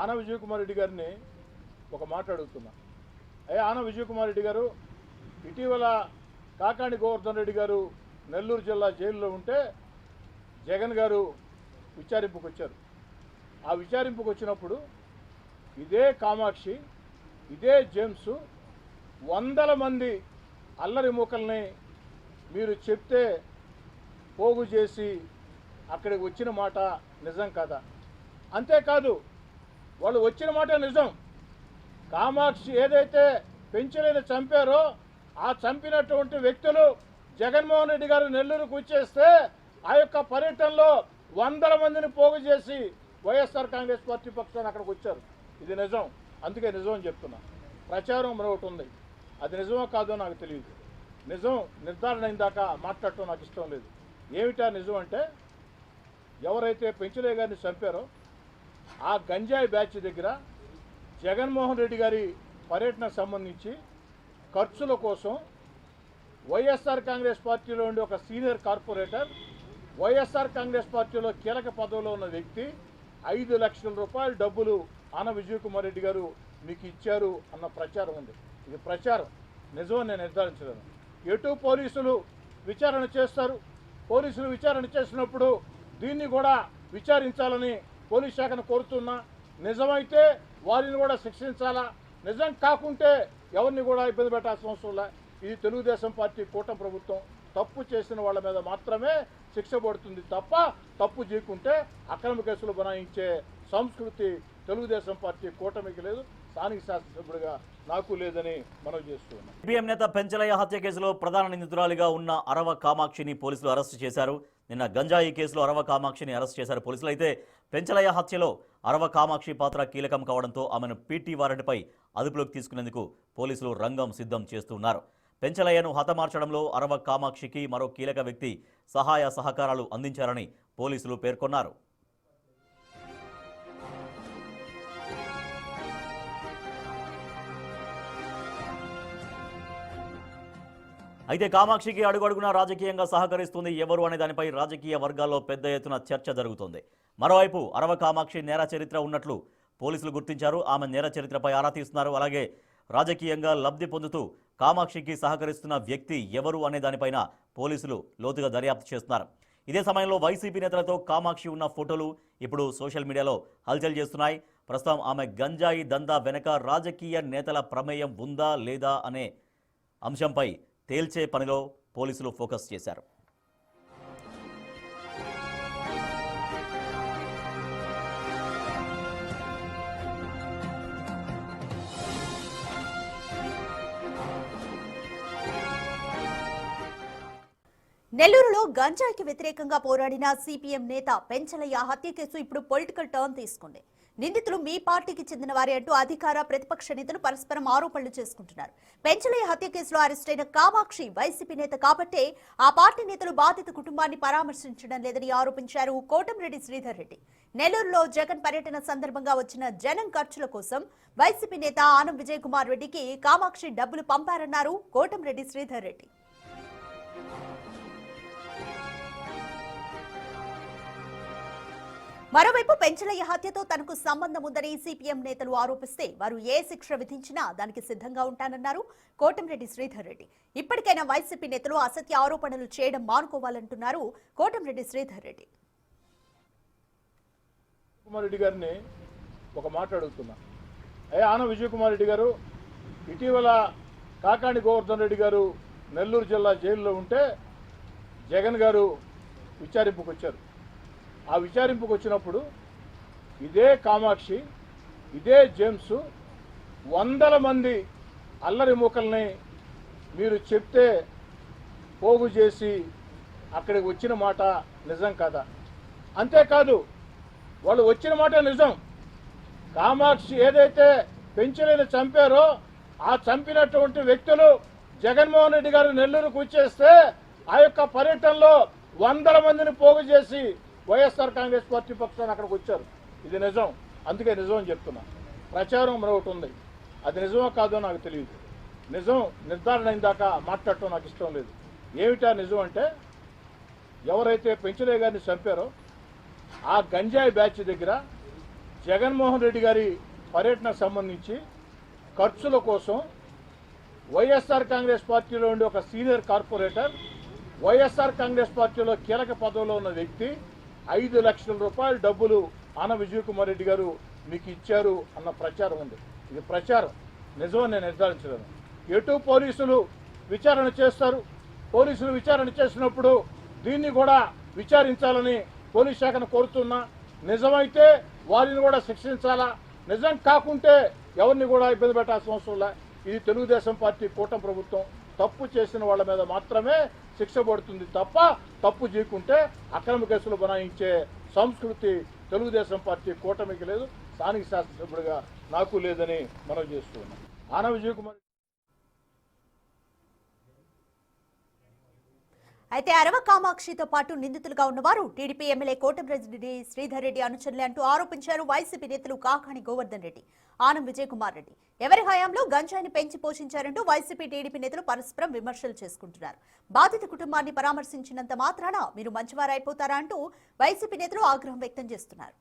ఆన విజయ్ కుమార్ రెడ్డి గారిని ఒక మాట అడుగుతున్నా. ఆన విజయ్ కుమార్ రెడ్డి గారు ఇటీవల కాకాణి గోవర్ధన్ రెడ్డి గారు నెల్లూరు జిల్లా జైల్లో ఉంటే జగన్ గారు విచారింపుకు వచ్చారు. ఆ విచారింపుకు వచ్చినప్పుడు ఇదే కామాక్షి, ఇదే జేమ్స్ వందల మంది అల్లరి మూకల్ని మీరు చెప్తే పోగు చేసి అక్కడికి వచ్చిన మాట నిజం కదా? అంతేకాదు, వాళ్ళు వచ్చిన మాట నిజం. కామాక్షి ఏదైతే పెంచలేని చంపారో ఆ చంపినటువంటి వ్యక్తులు జగన్మోహన్ రెడ్డి గారు నెల్లూరుకు వచ్చేస్తే ఆ యొక్క పర్యటనలో వందల మందిని పోగు చేసి వైఎస్ఆర్ కాంగ్రెస్ పార్టీ పక్షాన్ని అక్కడికి వచ్చారు. ఇది నిజం, అందుకే నిజం అని చెప్తున్నా. ప్రచారం మరొకటి ఉంది, అది నిజమో కాదో నాకు తెలియదు. నిజం నిర్ధారణ అయిందాక మాట్లాడటం నాకు ఇష్టం లేదు. ఏమిటా నిజం అంటే, ఎవరైతే పెంచలే గారిని చంపారో ఆ గంజాయి బ్యాచ్ దగ్గర జగన్మోహన్ రెడ్డి గారి పర్యటనకు సంబంధించి ఖర్చుల కోసం వైఎస్ఆర్ కాంగ్రెస్ పార్టీలో ఉండే ఒక సీనియర్ కార్పొరేటర్, వైఎస్ఆర్ కాంగ్రెస్ పార్టీలో కీలక పదవిలో ఉన్న వ్యక్తి 5 లక్షల రూపాయల డబ్బులు ఆన విజయ్ కుమార్ రెడ్డి గారు మీకు ఇచ్చారు అన్న ప్రచారం ఉంది. ఇది ప్రచారం, నిజమని నేను నిర్ధారించలేను. ఎటు పోలీసులు విచారణ చేస్తారు. పోలీసులు విచారణ చేసినప్పుడు దీన్ని కూడా విచారించాలని పోలీస్ శాఖను కోరుతున్నా. నిజమైతే వారిని కూడా శిక్షించాలా, నిజం కాకుంటే ఎవరిని కూడా ఇబ్బంది పెట్టాల్సిన అవసరం లే. ఇది తెలుగుదేశం పార్టీ కూటమి ప్రభుత్వం. తప్పు చేసిన వాళ్ళ మీద మాత్రమే శిక్ష పడుతుంది తప్ప తప్పు చేయకుంటే అక్రమ కేసులు బనాయించే సంస్కృతి తెలుగుదేశం పార్టీ కూటమికి లేదు, స్థానిక శాసనసభ్యుడిగా నాకు లేదని మనవి చేస్తున్నాం. సిపిఎం నేత పెంచలయ్య హత్య కేసులో ప్రధాన నిందితురాలిగా ఉన్న అరవ కామాక్షిని పోలీసులు అరెస్టు చేశారు. నిన్న గంజాయి కేసులో అరవ కామాక్షిని అరెస్ట్ చేశారు పోలీసులు. అయితే పెంచలయ్య హత్యలో అరవ కామాక్షి పాత్ర కీలకం కావడంతో ఆమెను పీటీ వారెంట్పై అదుపులోకి తీసుకునేందుకు పోలీసులు రంగం సిద్ధం చేస్తున్నారు. పెంచలయ్యను హతమార్చడంలో అరవ కామాక్షికి మరో కీలక వ్యక్తి సహాయ సహకారాలు అందించారని పోలీసులు పేర్కొన్నారు. అయితే కామాక్షికి అడుగడుగునా రాజకీయంగా సహకరిస్తుంది ఎవరు అనే దానిపై రాజకీయ వర్గాల్లో పెద్ద ఎత్తున చర్చ జరుగుతోంది. మరోవైపు అరవ కామాక్షి నేర చరిత్ర ఉన్నట్లు పోలీసులు గుర్తించారు. ఆమె నేర చరిత్రపై ఆరా తీస్తున్నారు. అలాగే రాజకీయంగా లబ్ధి పొందుతూ కామాక్షికి సహకరిస్తున్న వ్యక్తి ఎవరు అనే దానిపైన పోలీసులు లోతుగా దర్యాప్తు చేస్తున్నారు. ఇదే సమయంలో వైసీపీ నేతలతో కామాక్షి ఉన్న ఫోటోలు ఇప్పుడు సోషల్ మీడియాలో హల్చల్ చేస్తున్నాయి. ప్రస్తుతం ఆమె గంజాయి దందా వెనక రాజకీయ నేతల ప్రమేయం ఉందా లేదా అనే అంశంపై తేల్చే పనిలో పోలీసులు ఫోకస్ చేశారు. నెల్లూరులో గంజాయికి వ్యతిరేకంగా పోరాడిన సిపిఎం నేత పెంచలయ్య హత్య కేసు ఇప్పుడు పొలిటికల్ టర్న్ తీసుకుంది. నిందితులు మీ పార్టీకి చెందిన వారి అంటూ అధికార ప్రతిపక్ష నేతలు పరస్పరం ఆరోపణలు చేసుకుంటున్నారు. పెంచలయ్య హత్య కేసులో అరెస్టైన కామాక్షి వైసీపీ నేత కాబట్టే ఆ పార్టీ నేతలు బాధిత కుటుంబాన్ని పరామర్శించడం లేదని ఆరోపించారు కోటంరెడ్డి శ్రీధర్ రెడ్డి. నెల్లూరులో జగన్ పర్యటన సందర్భంగా వచ్చిన జనం ఖర్చుల కోసం వైసీపీ నేత ఆనం విజయ్ కుమార్ రెడ్డికి కామాక్షి డబ్బులు పంపారన్నారు కోటంరెడ్డి శ్రీధర్ రెడ్డి. మరోవైపు పెంచలయ్య హత్యతో తనకు సంబంధం ఉందని సిపిఎం నేతలు ఆరోపిస్తే వారు ఏ శిక్ష విధించినా దానికి సిద్ధంగా ఉంటానన్నారు కోటంరెడ్డి శ్రీధర్ రెడ్డి. ఇప్పటికైనా వైసీపీ నేతలు అసత్య ఆరోపణలు చేయడం మానుకోవాలంటున్నారు కోటంరెడ్డి శ్రీధర్ రెడ్డి. కుమార్ రెడ్డి గారిని ఒక మాట అడుగుతున్నా. ఆన విజయ్ కుమార్ రెడ్డి గారు ఇటీవల కాకాణి గోవర్ధన్ రెడ్డి గారు నెల్లూరు జిల్లా జైల్లో ఉంటే జగన్ గారు విచారింపుకు వచ్చారు. ఆ విచారింపుకు వచ్చినప్పుడు ఇదే కామాక్షి, ఇదే జేమ్స్ వందల మంది అల్లరి మూకల్ని మీరు చెప్తే పోగు చేసి అక్కడికి వచ్చిన మాట నిజం కదా? అంతేకాదు, వాళ్ళు వచ్చిన మాట నిజం. కామాక్షి ఏదైతే పెంచలేని చంపారో ఆ చంపినటువంటి వ్యక్తులు జగన్మోహన్ రెడ్డి గారు నెల్లూరుకు వచ్చేస్తే ఆ యొక్క పర్యటనలో వందల మందిని పోగు చేసి వైఎస్ఆర్ కాంగ్రెస్ పార్టీ పక్షాన్ని అక్కడికి వచ్చారు. ఇది నిజం, అందుకే నిజం అని చెప్తున్నా. ప్రచారం మరొకటి ఉంది, అది నిజమో కాదో నాకు తెలియదు. నిజం నిర్ధారణ అయిందాక మాట్లాడటం నాకు ఇష్టం లేదు. ఏమిటా నిజం అంటే, ఎవరైతే పెంచలే గారిని చంపారో ఆ గంజాయి బ్యాచ్ దగ్గర జగన్మోహన్ రెడ్డి గారి పర్యటనకు సంబంధించి ఖర్చుల కోసం వైఎస్ఆర్ కాంగ్రెస్ పార్టీలో ఉండే ఒక సీనియర్ కార్పొరేటర్, వైఎస్ఆర్ కాంగ్రెస్ పార్టీలో కీలక పదవిలో ఉన్న వ్యక్తి 5 లక్షల రూపాయల డబ్బులు ఆన విజయ్ కుమార్ రెడ్డి గారు మీకు ఇచ్చారు అన్న ప్రచారం ఉంది. ఇది ప్రచారం, నిజమని నేను నిర్ధారించలేను. ఎటు పోలీసులు విచారణ చేస్తారు, పోలీసులు విచారణ చేసినప్పుడు దీన్ని కూడా విచారించాలని పోలీస్ శాఖను కోరుతున్నా. నిజమైతే వారిని కూడా శిక్షించాలా, నిజం కాకుంటే ఎవరిని కూడా ఇబ్బంది పెట్టాల్సిన అవసరం లే. ఇది తెలుగుదేశం పార్టీ కూటమి ప్రభుత్వం, తప్పు చేసిన వాళ్ళ మీద మాత్రమే శిక్ష పడుతుంది తప్ప తప్పు చేయకుంటే అక్రమ కేసులు బనాయించే సంస్కృతి తెలుగుదేశం పార్టీ కూటమికి లేదు, స్థానిక శాసనసభ్యుడిగా నాకు లేదని మనం చేస్తున్నాం. ఆన విజయ్ కుమార్ అయితే అరవ కామాక్షితో పాటు నిందితులుగా ఉన్నవారు టీడీపీ ఎమ్మెల్యే కోటమిరెడ్డి శ్రీధర్ రెడ్డి అనుచరులే అంటూ ఆరోపించారు వైసీపీ నేతలు కాకాణి గోవర్ధన్ రెడ్డి, ఆనం విజయ్ కుమార్ రెడ్డి. ఎవరి హయాంలో గంజాయిని పెంచి పోషించారంటూ వైసీపీ టీడీపీ నేతలు పరస్పరం విమర్శలు చేసుకుంటున్నారు. బాధిత కుటుంబాన్ని పరామర్శించినంత మాత్రాన మీరు మంచివారైపోతారా అంటూ వైసీపీ నేతలు ఆగ్రహం వ్యక్తం చేస్తున్నారు.